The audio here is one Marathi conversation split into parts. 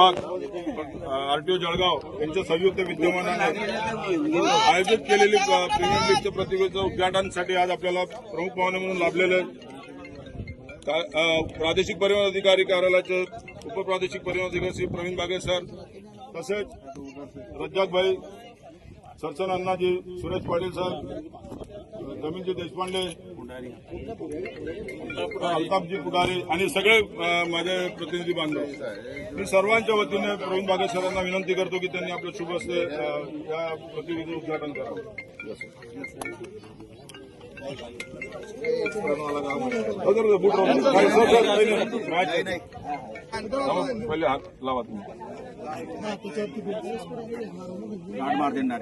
विभाग आरटीओ जळगाव यांच्या संयुक्त विद्यमानाने आयोजित केलेली प्रीमियम लीगच्या प्रतियोगितेच्या उद्घाटनासाठी आज आपल्याला प्रमुख पाहुणे म्हणून लाभलेले प्रादेशिक परिवहन अधिकारी कार्यालयाचे उपप्रादेशिक परिवहन अधिकारी श्री प्रवीण बागे सर, तसेच रज्जाकभाई, सरसन अण्णाजी, सुरेश पाटील सर, जमीनजी देशपांडे, अल्ताफजी पुढारी आणि सगळे माझे प्रतिनिधी बांधव, मी सर्वांच्या वतीने प्रवीण बागे सरांना विनंती करतो की त्यांनी आपले शुभ हस्ते या प्रतिनिधीचं उद्घाटन करावं. पहिले हात लावा तुम्ही.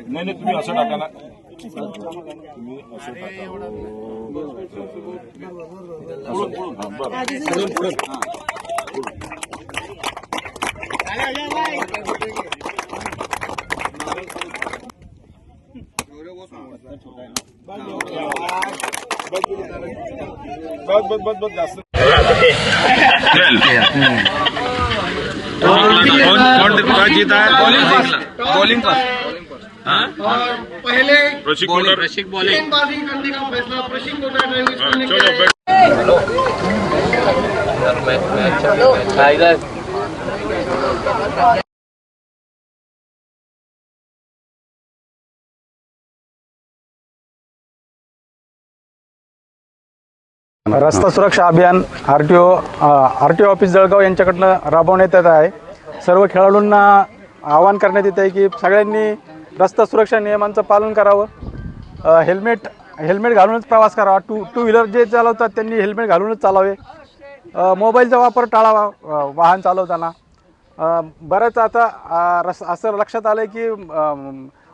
नाही तुम्ही असं टाका ना, तुम्ही असं टाका. बस जास्त कौन जीता है बॉलिंग पर? पहले प्रशिक बॉलिंग करने का फैसला प्रशिक को रस्ता सुरक्षा अभियान आरटीओ ऑफिस जळगाव यांच्याकडनं राबवण्यात येत आहे. सर्व खेळाडूंना आवाहन करण्यात येत आहे की सगळ्यांनी रस्ता सुरक्षा नियमांचं पालन करावं. हेल्मेट घालूनच प्रवास करावा. टू व्हीलर जे चालवतात त्यांनी हेल्मेट घालूनच चालावे. मोबाईलचा वापर टाळावा वाहन चालवताना. बरंच आता असं लक्षात आलं आहे की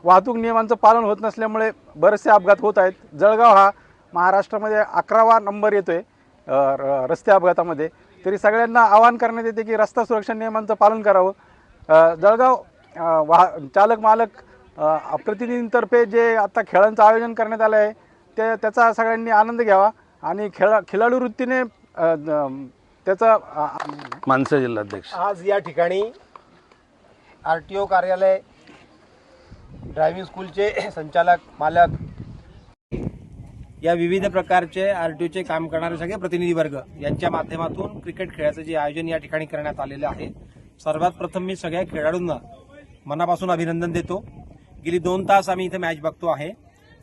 वाहतूक नियमांचं पालन होत नसल्यामुळे बरेचसे अपघात होत आहेत. जळगाव हा महाराष्ट्रामध्ये 11वा नंबर येतोय रस्ते अपघातामध्ये. तरी सगळ्यांना आवाहन करण्यात येते की रस्ता सुरक्षा नियमांचं पालन करावं. जळगाव चालक मालक प्रतिनिधींतर्फे जे आता खेळांचं आयोजन करण्यात आलं आहे त्याचा सगळ्यांनी आनंद घ्यावा आणि खेळाडू वृत्तीने त्याचा. मानसा जिल्हाध्यक्ष आज या ठिकाणी आरटीओ कार्यालय, ड्रायव्हिंग स्कूलचे संचालक मालक या विविध प्रकारचे आरटीओचे काम करणारे सगळे प्रतिनिधी वर्ग यांच्या माध्यमातून क्रिकेट खेळाचं जे आयोजन या ठिकाणी करण्यात आलेलं आहे. सर्वात प्रथम मी सगळ्या खेळाडूंना मनापासून अभिनंदन देतो. गेली 2 तास आम्ही इथे मॅच बघतो आहे.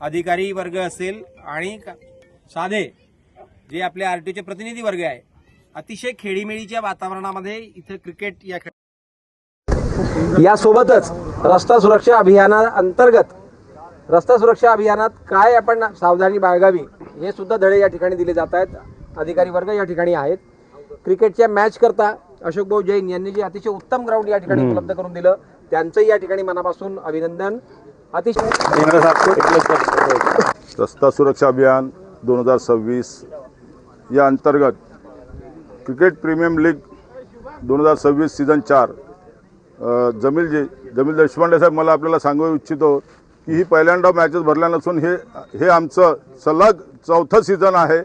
अधिकारी वर्ग असेल आणि साधे जे आपले आरटीओचे प्रतिनिधी वर्ग आहे, अतिशय खेळीमेळीच्या वातावरणामध्ये इथे क्रिकेट यासोबतच रस्ता सुरक्षा अभियानाअंतर्गत रस्ता सुरक्षा अभियानात काय आपण सावधानी बाळगावी हे सुद्धा धडे या ठिकाणी दिले जात आहेत. अधिकारी वर्ग या ठिकाणी आहेत. क्रिकेटच्या मॅच करता अशोक भाऊ जैन यांनी जे अतिशय उत्तम ग्राउंड या ठिकाणी उपलब्ध करून दिलं त्यांचंही या ठिकाणी मनापासून अभिनंदन. अतिशय रस्ता सुरक्षा अभियान 2026 या अंतर्गत cricket premium league 2026 season 4 Jamil Deshpande साहेब, मला आपल्याला सांगू इच्छितो की ही पहिल्यांदा मॅचेस भरल्या नसून हे आमचं सलग 4थं सीझन आहे.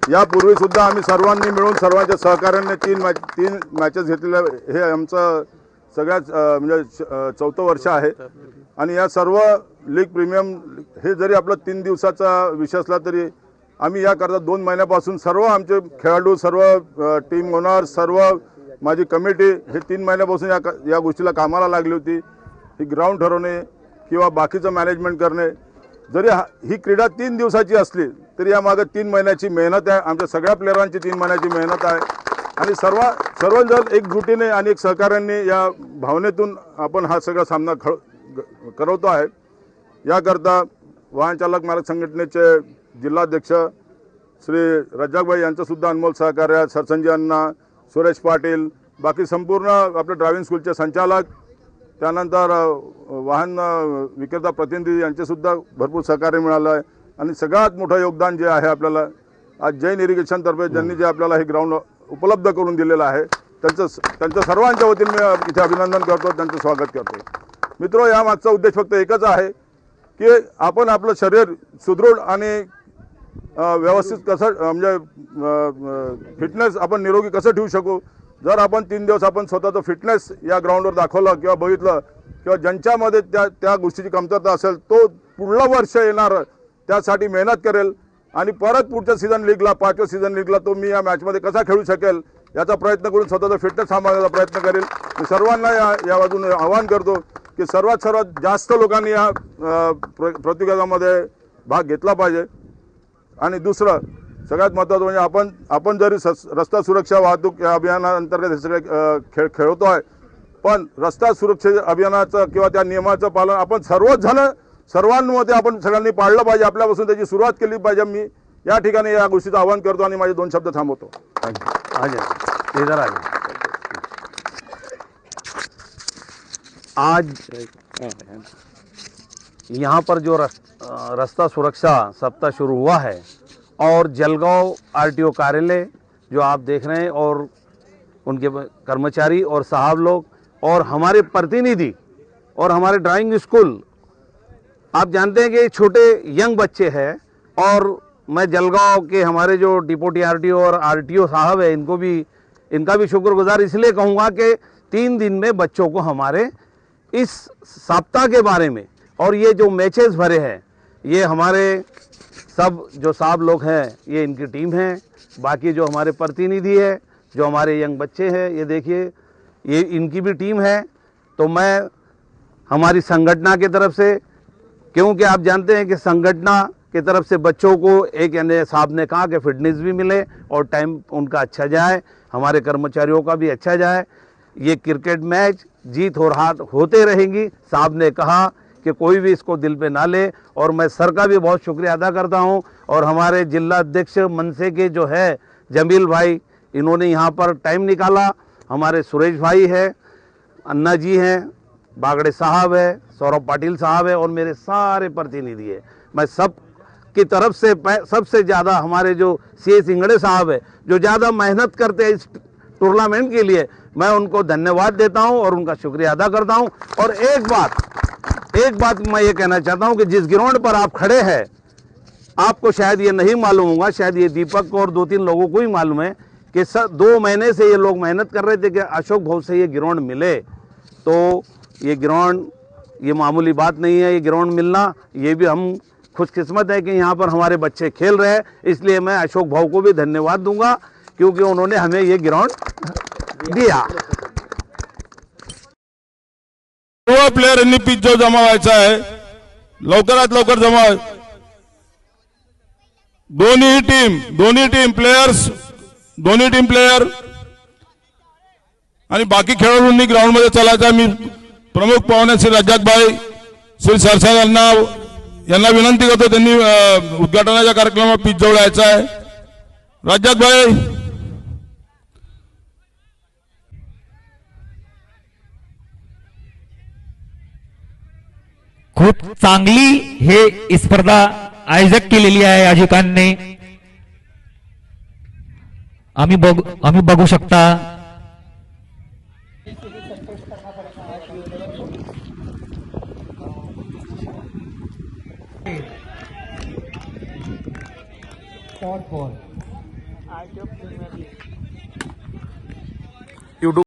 यापूर्वी सुद्धा आम्ही सर्वांनी मिळून सर्वांच्या सहकार्याने 3 मॅचेस घेतलेल्या, हे आमचं सगळ्यात म्हणजे 4थं वर्ष आहे. आणि या सर्व लीग प्रीमियम हे जरी आपला 3 दिवसाचा विषय असला तरी आम्ही याकरता 2 महिन्यापासून सर्व आमचे खेळाडू, सर्व टीम ओनर, सर्व माझी कमिटी हे 3 महिन्यापासून या गोष्टीला कामाला लागली होती. ही ग्राउंड ठरवणे किंवा बाकीचं मॅनेजमेंट करणे. जरी ही क्रीडा 3 दिवसाची असली तरी यामागे 3 महिन्याची मेहनत आहे. आमच्या सगळ्या प्लेयरांची 3 महिन्याची मेहनत आहे. आणि सर्वजण एकजुटीने आणि एक सहकार्याने या भावनेतून आपण हा सगळा सामना करवतो आहे. याकरता वाहन चालक मालक संघटनेचे जिल्हाध्यक्ष श्री रज्जाकभाई यांचं सुद्धा अनमोल सहकार्य, सरसंजी अण्णा, सुरेश पाटील, बाकी संपूर्ण आपल्या ड्रायव्हिंग स्कूलचे संचालक, त्यानंतर वाहन विक्रेता प्रतिनिधी यांचेसुद्धा भरपूर सहकार्य मिळालं आहे. आणि सगळ्यात मोठं योगदान जे आहे आपल्याला आज जैन इरिगेशनतर्फे ज्यांनी जे आपल्याला हे ग्राउंड उपलब्ध करून दिलेलं आहे त्यांचं सर्वांच्या वतीने मी इथे अभिनंदन करतो, त्यांचं स्वागत करतो. मित्रो, यामागचा उद्देश फक्त एकच आहे की आपण आपलं शरीर सुदृढ आणि व्यवस्थित कसं म्हणजे फिटनेस आपण निरोगी कसं ठेवू शकू जर आपण 3 दिवस आपण स्वतःचं फिटनेस या ग्राउंडवर दाखवलं किंवा बघितलं किंवा ज्यांच्यामध्ये त्या गोष्टीची कमतरता असेल तो पुढलं वर्ष येणार त्यासाठी मेहनत करेल आणि परत पुढच्या सीझन लीगला 5व्या सीझन लीगला तो मी या मॅचमध्ये कसा खेळू शकेल याचा प्रयत्न करून स्वतःचा फिटनेस सांभाळण्याचा प्रयत्न करेल. मी सर्वांना या बाजूने आवाहन करतो की सर्वात जास्त लोकांनी या प्रतियोगितामध्ये भाग घेतला पाहिजे. आणि दुसरं सगळ्यात महत्त्वाचं म्हणजे आपण जरी रस्ता सुरक्षा वाहतूक या अभियानाअंतर्गत हे सगळे खेळतो आहे पण रस्ता सुरक्षा अभियानाचं किंवा त्या नियमाचं पालन आपण सर्वांमध्ये आपण सगळ्यांनी पाळलं पाहिजे. आपल्यापासून त्याची सुरुवात केली पाहिजे. मी या ठिकाणी या गोष्टीचं आवाहन करतो आणि माझे 2 शब्द थांबवतो. इधर आ जाए. आज यहाँ पर जो रास्ता सुरक्षा सप्ताह शुरू हुआ है और जलगांव आरटीओ कार्यालय जो आप देख रहे हैं और उनके कर्मचारी और साहब लोग और हमारे प्रतिनिधि और हमारे ड्राइंग स्कूल, आप जानते हैं कि छोटे यंग बच्चे हैं और मैं जलगांव के हमारे जो डिप्टी आरटीओ और आरटीओ साहब है इनका भी शुक्रगुजार इसलिए कहूँगा कि 3 दिन में बच्चों को हमारे इस सप्ताह के बारे में और ये जो मैचेस भरे हैं ये हमारे सब जो साहब लोग हैं ये इनकी टीम है. बाकी जो हमारे प्रतिनिधि है जो हमारे यंग बच्चे हैं ये देखिए ये इनकी भी टीम है. तो मैं हमारी संगठना की तरफ से, क्योंकि आप जानते हैं कि संगठना की तरफ से बच्चों को एक यानी साहब ने कहा कि फिटनेस भी मिले और टाइम उनका अच्छा जाए, हमारे कर्मचारियों का भी अच्छा जाए. ये क्रिकेट मैच जीत और हार होते रहेंगी. साहब ने कहा कि कोई भी इसको दिल पे ना ले और मैं सर का भी बहुत शुक्रिया अदा करता हूं और हमारे जिला अध्यक्ष मनसे के जो है जमील भाई इन्होंने यहाँ पर टाइम निकाला. हमारे सुरेश भाई है, अन्ना जी हैं, बागड़े साहब है, सौरभ पाटिल साहब है और मेरे सारे प्रतिनिधि है. मैं सब की तरफ से सबसे ज़्यादा हमारे जो सी सिंगड़े साहब है जो ज़्यादा मेहनत करते हैं इस टूर्नामेंट के लिए, मैं उनको धन्यवाद देता हूं और उनका शुक्रिया अदा करता हूं. और एक बात मैं ये कहना चाहता हूं कि जिस ग्राउंड पर आप खड़े हैं आपको शायद ये नहीं मालूम होगा, शायद ये दीपक को और 2-3 लोगों को ही मालूम है कि 2 महीने से ये लोग मेहनत कर रहे थे कि अशोक भाव से ये ग्राउंड मिले. तो ये ग्राउंड ये मामूली बात नहीं है. ये ग्राउंड मिलना ये भी हम खुशकिस्मत है कि यहाँ पर हमारे बच्चे खेल रहे हैं. इसलिए मैं अशोक भाव को भी धन्यवाद दूंगा क्योंकि उन्होंने हमें ये ग्राउंड दिया. सर्व प्लेयरांनी पिच जो जमा व्हायचा आहे लवकरात लवकर जमा. दोन्ही टीम प्लेयर आणि बाकी खेळाडूंनी ग्राउंड मध्ये चलायचं. मी प्रमुख पाहुणे श्री रज्जाक भाई श्री सरसाद अण्णा यांना विनंती करतो त्यांनी उद्घाटनाच्या कार्यक्रमात पिच जवळ यायचं आहे. रज्जाक भाई खूप चांगली हे स्पर्धा आयोजक केलेली आहे आयोजकांनी. आम्ही बघू शकता शॉर्ट बॉल